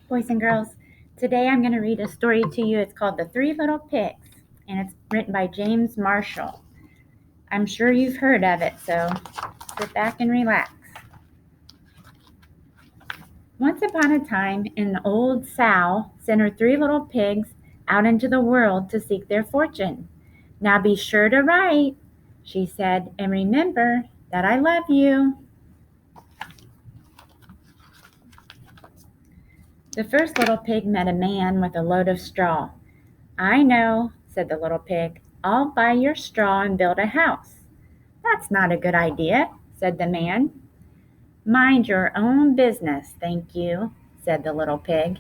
Boys and girls, today I'm going to read a story to you. It's called The Three Little Pigs, and it's written by James Marshall. I'm sure you've heard of it, so sit back and relax. Once upon a time, an old sow sent her three little pigs out into the world to seek their fortune. "Now be sure to write," she said, "and remember that I love you." The first little pig met a man with a load of straw. "I know," said the little pig. "I'll buy your straw and build a house." "That's not a good idea," said the man. "Mind your own business, thank you," said the little pig,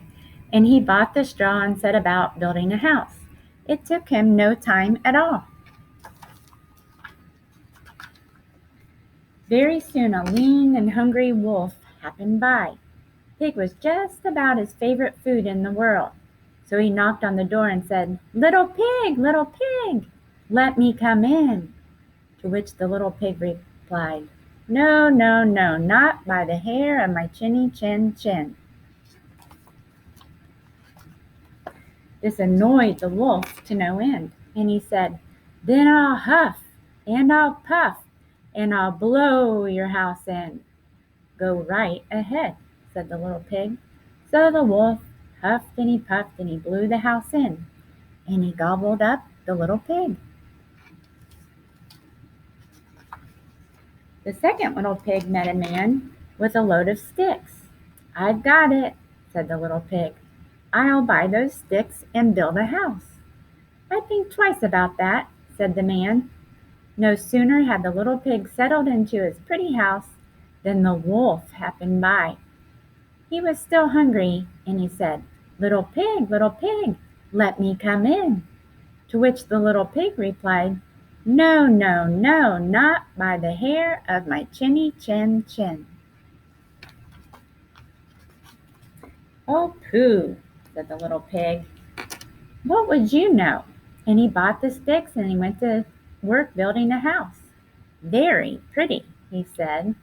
and he bought the straw and set about building a house. It took him no time at all. Very soon a lean and hungry wolf happened by. Pig was just about his favorite food in the world. So he knocked on the door and said, little pig, let me come in." To which the little pig replied, "No, no, no, not by the hair of my chinny chin." This annoyed the wolf to no end, and he said, "Then I'll huff, and I'll puff, and I'll blow your house in." "Go right ahead," said the little pig. So the wolf huffed and he puffed and he blew the house in, and he gobbled up the little pig. The second little pig met a man with a load of sticks. "I've got it," said the little pig. "I'll buy those sticks and build a house." "I think twice about that," said the man. No sooner had the little pig settled into his pretty house than the wolf happened by. He was still hungry, and he said, little pig, let me come in." To which the little pig replied, "No, no, no, not by the hair of my chinny chin." "Oh, pooh," said the little pig. "What would you know?" And he bought the sticks and he went to work building a house. "Very pretty," he said.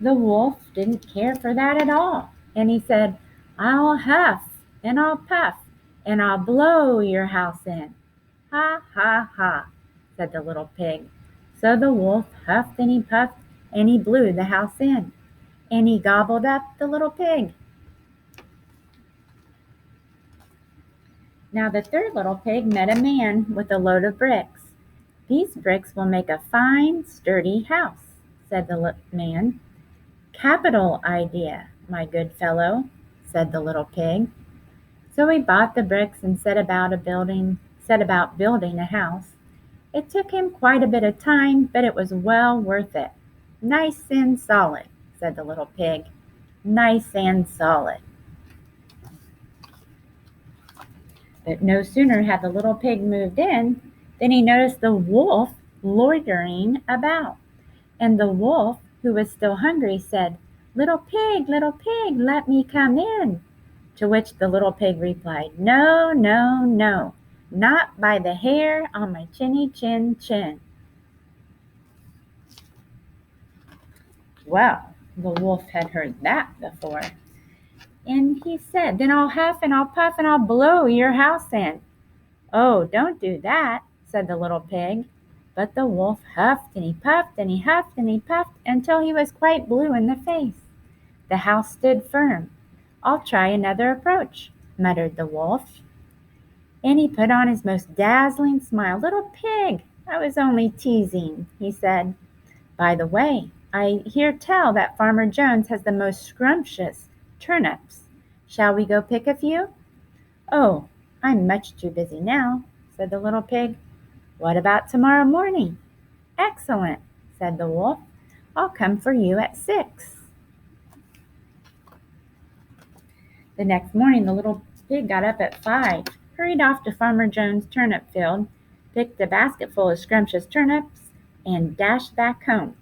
The wolf didn't care for that at all, and he said, "I'll huff, and I'll puff, and I'll blow your house in." "Ha, ha, ha," said the little pig. So the wolf huffed and he puffed, and he blew the house in, and he gobbled up the little pig. Now the third little pig met a man with a load of bricks. "These bricks will make a fine, sturdy house," said the man. "Capital idea, my good fellow," said the little pig. So he bought the bricks and set about building a house. It took him quite a bit of time, but it was well worth it. "Nice and solid," said the little pig. "Nice and solid." But no sooner had the little pig moved in than he noticed the wolf loitering about. And the wolf, who was still hungry, said, little pig, let me come in." To which the little pig replied, "No, no, no, not by the hair on my chinny chin." Well, the wolf had heard that before, and he said, "Then I'll huff and I'll puff and I'll blow your house in." "Oh, don't do that," said the little pig. But the wolf huffed and he puffed and he huffed and he puffed until he was quite blue in the face. The house stood firm. "I'll try another approach," muttered the wolf. And he put on his most dazzling smile. "Little pig, I was only teasing," he said. "By the way, I hear tell that Farmer Jones has the most scrumptious turnips. Shall we go pick a few?" "Oh, I'm much too busy now," said the little pig. "What about tomorrow morning?" "Excellent," said the wolf. "I'll come for you at 6. The next morning the little pig got up at 5, hurried off to Farmer Jones' turnip field, picked a basket full of scrumptious turnips, and dashed back home.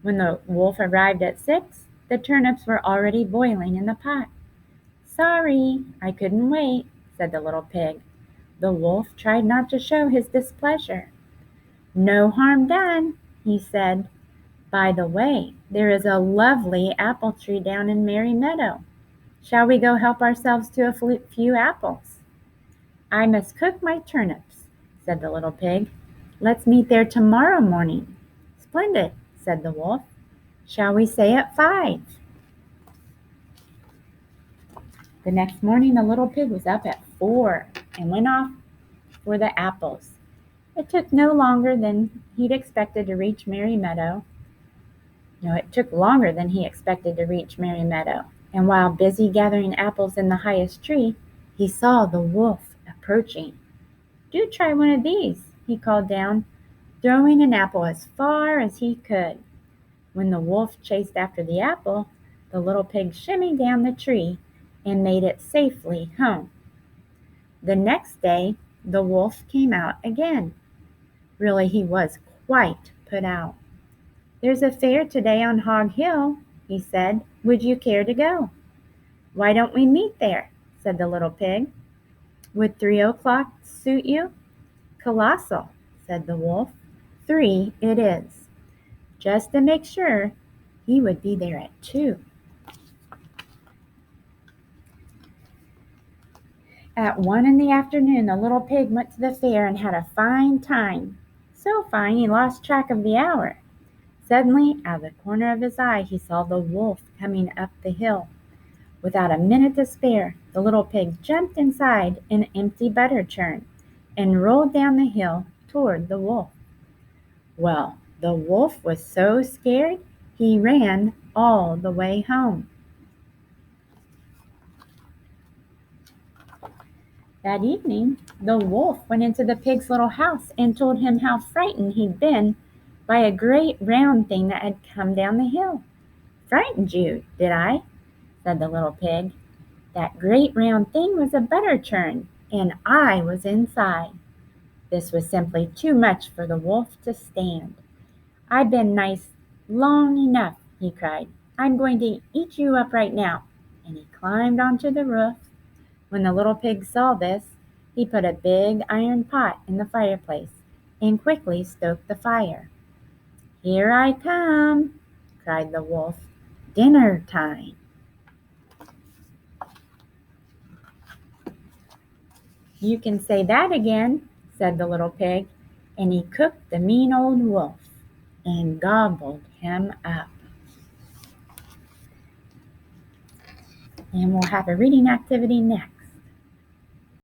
When the wolf arrived at 6, the turnips were already boiling in the pot. "Sorry, I couldn't wait," said the little pig. The wolf tried not to show his displeasure. "No harm done," he said. "By the way, There is a lovely apple tree down in Merry Meadow. Shall we go help ourselves to a few apples? I must cook my turnips, said the little pig. Let's meet there tomorrow morning. Splendid, said the wolf. Shall we say at 5? The next morning the little pig was up at 4 and went off for the apples. It took no longer than he'd expected to reach Merry Meadow. No, it took longer than he expected to reach Merry Meadow. And while busy gathering apples in the highest tree, he saw the wolf approaching. Do try one of these, he called down, throwing an apple as far as he could. When the wolf chased after the apple, the little pig shimmied down the tree and made it safely home. The next day, the wolf came out again. Really, he was quite put out. There's a fair today on Hog Hill, he said. Would you care to go? Why don't we meet there? Said the little pig. Would 3 o'clock suit you? Colossal, said the wolf. 3 it is. Just to make sure, he would be there at 2. At 1 in the afternoon, the little pig went to the fair and had a fine time. So fine he lost track of the hour. Suddenly, out of the corner of his eye, he saw the wolf coming up the hill. Without a minute to spare, the little pig jumped inside an empty butter churn and rolled down the hill toward the wolf. Well, the wolf was so scared, he ran all the way home. That evening, the wolf went into the pig's little house and told him how frightened he'd been by a great round thing that had come down the hill. Frightened you, did I? Said the little pig. That great round thing was a butter churn, and I was inside. This was simply too much for the wolf to stand. I've been nice long enough, he cried. I'm going to eat you up right now. And he climbed onto the roof. When the little pig saw this, he put a big iron pot in the fireplace and quickly stoked the fire. Here I come, cried the wolf. Dinner time. You can say that again, said the little pig, and he cooked the mean old wolf and gobbled him up. And we'll have a reading activity next.